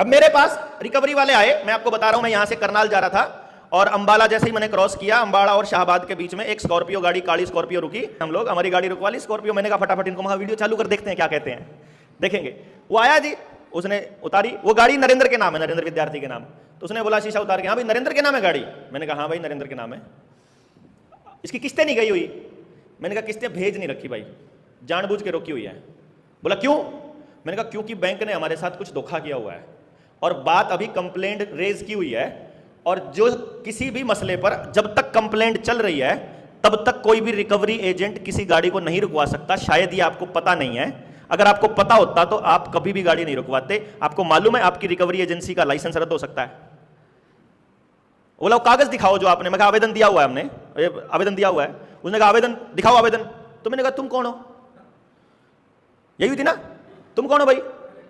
अब मेरे पास रिकवरी वाले आए, मैं आपको बता रहा हूं, मैं यहां से करनाल जा रहा था और अंबाला जैसे ही मैंने क्रॉस किया, अंबाला और शाहबाद के बीच में एक स्कॉर्पियो गाड़ी, काली स्कॉर्पियो रुकी। हम लोग, हमारी गाड़ी रुकवा ली स्कॉर्पियो। मैंने कहा फटाफट इनको वहां वीडियो चालू कर देखते हैं क्या कहते हैं, देखेंगे। वो आया जी, उसने उतारी, वो गाड़ी नरेंद्र के नाम है, नरेंद्र विद्यार्थी के नाम। तो उसने बोला शीशा उतार के, हाँ भाई नरेंद्र के नाम है गाड़ी? मैंने कहा हाँ भाई नरेंद्र के नाम है। इसकी किस्तें नहीं गई हुई? मैंने कहा किस्तें भेज नहीं रखी भाई, जानबूझ के रोकी हुई है। बोला क्यों? मैंने कहा क्योंकि बैंक ने हमारे साथ कुछ धोखा किया हुआ है और बात अभी कंप्लेंट रेज की हुई है, और जो किसी भी मसले पर जब तक कंप्लेंट चल रही है तब तक कोई भी रिकवरी एजेंट किसी गाड़ी को नहीं रुकवा सकता। शायद ये आपको पता नहीं है, अगर आपको पता होता तो आप कभी भी गाड़ी नहीं रुकवाते। आपको मालूम है आपकी रिकवरी एजेंसी का लाइसेंस रद्द हो सकता है। बोला कागज दिखाओ जो आपने। मैं कहा आवेदन दिया हुआ है, हमने आवेदन दिया हुआ है। उसने कहा आवेदन दिखाओ आवेदन। तो मैंने कहा तुम कौन हो? यही हुई थी ना, तुम कौन हो भाई?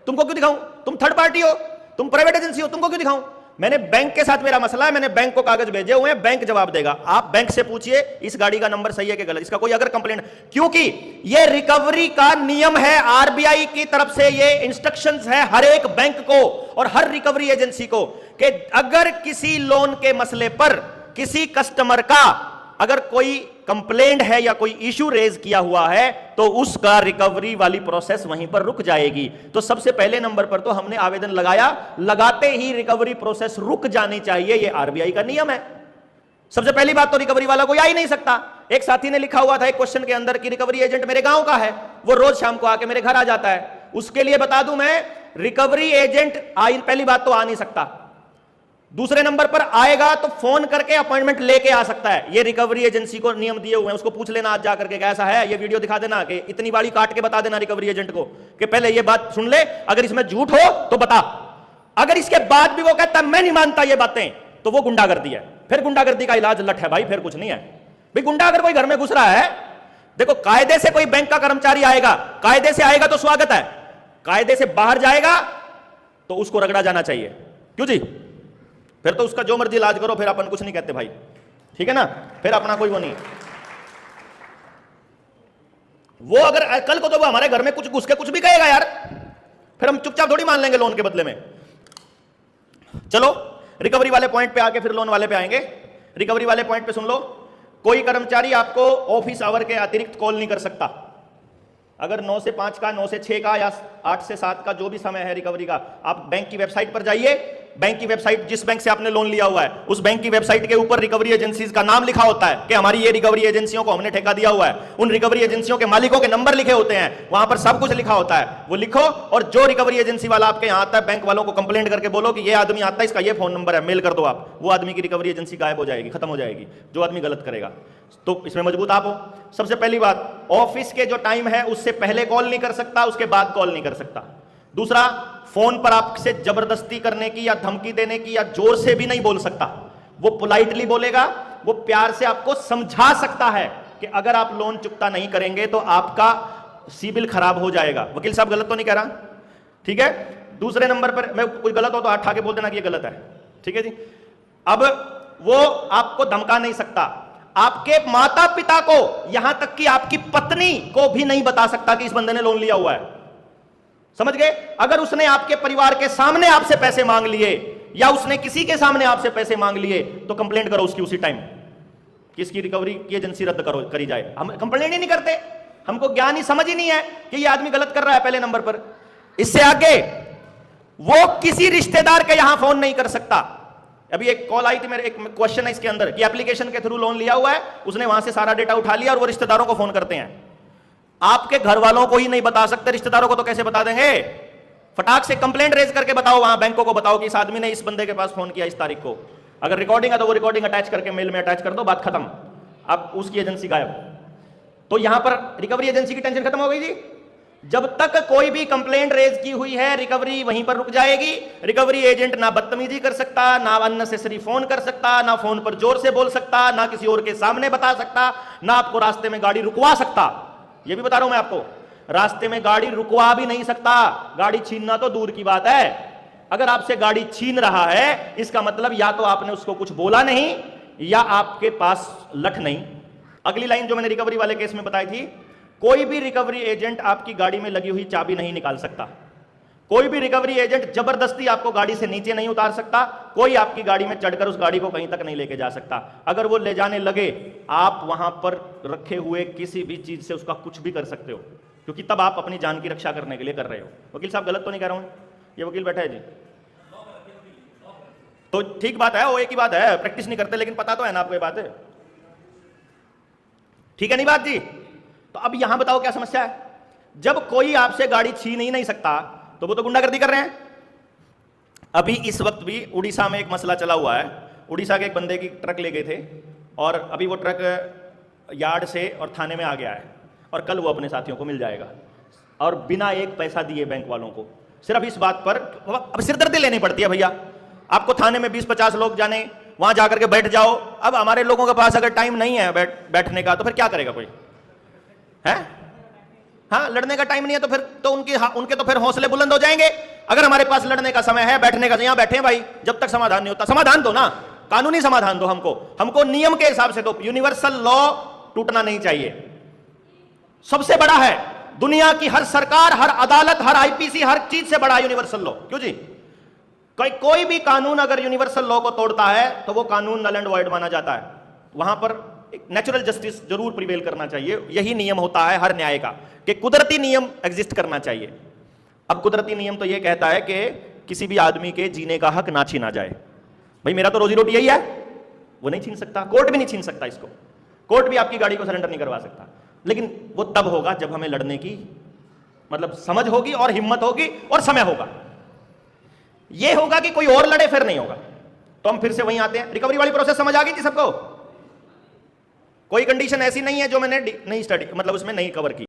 तुमको क्यों दिखाऊं? तुम थर्ड पार्टी हो, तुम प्राइवेट एजेंसी हो, तुमको क्यों दिखाऊं? मैंने बैंक के साथ मेरा मसला है, मैंने बैंक को कागज भेजे हुए हैं, बैंक जवाब देगा। आप बैंक से पूछिए इस गाड़ी का नंबर सही है कि गलत, इसका कोई अगर कंप्लेंट, क्योंकि ये रिकवरी का नियम है, आरबीआई की तरफ से ये इंस्ट्रक्शंस है हर एक बैंक को और हर रिकवरी एजेंसी को कि अगर किसी लोन के मसले पर किसी कस्टमर का अगर कोई कंप्लेंट है या कोई इशू रेज किया हुआ है तो उसका रिकवरी वाली प्रोसेस वहीं पर रुक जाएगी। तो सबसे पहले नंबर पर तो हमने आवेदन लगाया, लगाते ही रिकवरी प्रोसेस रुक जानी चाहिए, यह आरबीआई का नियम है। सबसे पहली बात तो रिकवरी वाला कोई आ ही नहीं सकता। एक साथी ने लिखा हुआ था एक क्वेश्चन के अंदर कि रिकवरी एजेंट मेरे गांव का है, वो रोज शाम को आके मेरे घर आ जाता है। उसके लिए बता दूं मैं, रिकवरी एजेंट पहली बात तो आ नहीं सकता। दूसरे नंबर पर आएगा तो फोन करके अपॉइंटमेंट लेके आ सकता है। ये रिकवरी एजेंसी को नियम दिए हुए हैं, उसको पूछ लेना आज जा करके कैसा है, ये वीडियो दिखा देना कि इतनी बाड़ी काट के बता देना रिकवरी एजेंट को कि पहले ये बात सुन ले, अगर इसमें झूठ हो तो बता। अगर इसके बाद भी वो कहता है मैं नहीं मानता ये बातें, तो वो गुंडागर्दी है। फिर गुंडागर्दी का इलाज लठ है भाई, फिर कुछ नहीं है भाई। गुंडा अगर कोई घर में घुस रहा है, देखो कायदे से कोई बैंक का कर्मचारी आएगा, कायदे से आएगा तो स्वागत है, कायदे से बाहर जाएगा तो उसको रगड़ा जाना चाहिए। क्यों जी? फिर तो उसका जो मर्जी इलाज करो, फिर अपन कुछ नहीं कहते भाई, ठीक है ना, फिर अपना कोई वो नहीं। वो अगर कल को तो वो हमारे घर में कुछ घुस के कुछ भी कहेगा यार, फिर हम चुपचाप थोड़ी मान लेंगे लोन के बदले में। चलो रिकवरी वाले पॉइंट पे आके फिर लोन वाले पे आएंगे। रिकवरी वाले पॉइंट पे सुन लो, कोई कर्मचारी आपको ऑफिस आवर के अतिरिक्त कॉल नहीं कर सकता। अगर 9 से 5 का, 9 से 6 का या 8 से 7 का जो भी समय है रिकवरी का, आप बैंक की वेबसाइट पर जाइए। बैंक की वेबसाइट, जिस बैंक से आपने लोन लिया हुआ है उस बैंक की वेबसाइट के ऊपर रिकवरी एजेंसीज का नाम लिखा होता है कि हमारी ये रिकवरी एजेंसियों को हमने ठेका दिया हुआ है। उन रिकवरी एजेंसियों के मालिकों के नंबर लिखे होते हैं, वहां पर सब कुछ लिखा होता है, वो लिखो। और जो रिकवरी एजेंसी वाला आपके यहाँ आता है, बैंक वालों को कंप्लेंट करके बोलो कि ये आदमी आता है, इसका ये फोन नंबर है, मेल कर दो आप। वो आदमी की रिकवरी एजेंसी गायब हो जाएगी, खत्म हो जाएगी, जो आदमी गलत करेगा। तो इसमें मजबूत आप हो। सबसे पहली बात, ऑफिस के जो टाइम है उससे पहले कॉल नहीं कर सकता, उसके बाद कॉल नहीं कर सकता। दूसरा, फोन पर आपसे जबरदस्ती करने की या धमकी देने की या जोर से भी नहीं बोल सकता। वो पोलाइटली बोलेगा, वो प्यार से आपको समझा सकता है कि अगर आप लोन चुकता नहीं करेंगे तो आपका सिबिल खराब हो जाएगा। वकील साहब गलत तो नहीं कह रहा, ठीक है? दूसरे नंबर पर, मैं कोई गलत हो तो हाथ ठाके बोल देना कि ये गलत है, ठीक है जी। अब वो आपको धमका नहीं सकता, आपके माता पिता को, यहां तक कि आपकी पत्नी को भी नहीं बता सकता कि इस बंदे ने लोन लिया हुआ है। समझ गए? अगर उसने आपके परिवार के सामने आपसे पैसे मांग लिए या उसने किसी के सामने आपसे पैसे मांग लिए तो कंप्लेंट करो उसकी उसी टाइम, किसकी रिकवरी की एजेंसी रद्द करो, करी जाए। हम कंप्लेंट ही नहीं करते, हमको ज्ञान ही समझ ही नहीं है कि ये आदमी गलत कर रहा है पहले नंबर पर। इससे आगे वो किसी रिश्तेदार के यहां फोन नहीं कर सकता। अभी एक कॉल आई थी मेरे, एक क्वेश्चन है इसके अंदर कि एप्लीकेशन के थ्रू लोन लिया हुआ है, उसने वहां से सारा डेटा उठा लिया और वो रिश्तेदारों को फोन करते हैं। आपके घर वालों को ही नहीं बता सकते, रिश्तेदारों को तो कैसे बता देंगे? फटाक से कंप्लेंट रेज करके बताओ, वहां बैंकों को बताओ कि इस आदमी ने इस बंदे के पास फोन किया इस तारीख को। अगर रिकॉर्डिंग है तो वो रिकॉर्डिंग अटैच करके मेल में अटैच कर दो, बात खत्म। अब उसकी एजेंसी गायब। तो यहां पर रिकवरी एजेंसी की टेंशन खत्म हो गई जी। जब तक कोई भी कंप्लेंट रेज की हुई है, रिकवरी वहीं पर रुक जाएगी। रिकवरी एजेंट ना बदतमीजी कर सकता, ना अननेसेसरी फोन कर सकता, ना फोन पर जोर से बोल सकता, ना किसी और के सामने बता सकता, ना आपको रास्ते में गाड़ी रुकवा सकता। ये भी बता रहा हूं मैं आपको, रास्ते में गाड़ी रुकवा भी नहीं सकता। गाड़ी छीनना तो दूर की बात है, अगर आपसे गाड़ी छीन रहा है इसका मतलब या तो आपने उसको कुछ बोला नहीं या आपके पास लठ नहीं। अगली लाइन जो मैंने रिकवरी वाले केस में बताई थी, कोई भी रिकवरी एजेंट आपकी गाड़ी में लगी हुई चाबी नहीं निकाल सकता। कोई भी रिकवरी एजेंट जबरदस्ती आपको गाड़ी से नीचे नहीं उतार सकता, कोई आपकी गाड़ी में चढ़कर उस गाड़ी को कहीं तक नहीं लेके जा सकता। अगर वो ले जाने लगे, आप वहां पर रखे हुए किसी भी चीज से उसका कुछ भी कर सकते हो, क्योंकि तब आप अपनी जान की रक्षा करने के लिए कर रहे हो। वकील साहब गलत तो नहीं कह रहा हूं? ये वकील बैठा है जी, तो ठीक बात है, वो एक ही बात है, प्रैक्टिस नहीं करते, लेकिन पता तो है ना आपको ये बात है। ठीक है नहीं बात जी? तो अब यहां बताओ क्या समस्या है? जब कोई आपसे गाड़ी छीन ही नहीं सकता तो वो तो गुंडागर्दी कर रहे हैं। अभी इस वक्त भी उड़ीसा में एक मसला चला हुआ है। उड़ीसा के एक बंदे की ट्रक ले गए थे और अभी वो ट्रक यार्ड से और थाने में आ गया है और कल वो अपने साथियों को मिल जाएगा, और बिना एक पैसा दिए बैंक वालों को, सिर्फ इस बात पर। अब सिरदर्दी लेनी पड़ती है भैया, आपको थाने में 20-50 लोग जाने, वहां जाकर के बैठ जाओ। अब हमारे लोगों के पास अगर टाइम नहीं है बैठने का, तो फिर क्या करेगा कोई? है हाँ, लड़ने का टाइम नहीं है तो फिर तो उनके तो फिर हौसले बुलंद हो जाएंगे। अगर हमारे पास लड़ने का समय है, बैठने का, यहां बैठे भाई, जब तक समाधान नहीं होता, समाधान दो ना, कानूनी समाधान दो हमको नियम के हिसाब से दो। यूनिवर्सल लॉ टूटना नहीं चाहिए। सबसे बड़ा है दुनिया की हर सरकार, हर अदालत, हर आईपीसी, हर चीज से बड़ा यूनिवर्सल लॉ। क्यों जी? कोई भी कानून अगर यूनिवर्सल लॉ को तोड़ता है तो वो कानून नल एंड वॉइड माना जाता है। वहां पर नेचुरल जस्टिस जरूर प्रिवेल करना चाहिए। यही नियम होता है हर न्याय का, कि कुदरती नियम एग्जिस्ट करना चाहिए। अब कुदरती नियम तो यह कहता है कि किसी भी आदमी के जीने का हक ना छीना जाए। भाई मेरा तो रोजी रोटी यही है, वो नहीं छीन सकता, कोर्ट भी नहीं छीन सकता इसको। कोर्ट भी आपकी गाड़ी को सरेंडर नहीं करवा सकता, लेकिन वो तब होगा जब हमें लड़ने की मतलब समझ होगी और हिम्मत होगी और समय होगा। ये होगा कि कोई और लड़े, फिर नहीं होगा। तो हम फिर से वहीं आते हैं, रिकवरी वाली प्रोसेस समझ आ गई थी सबको? कोई कंडीशन ऐसी नहीं है जो मैंने नहीं स्टडी मतलब उसमें नहीं कवर की।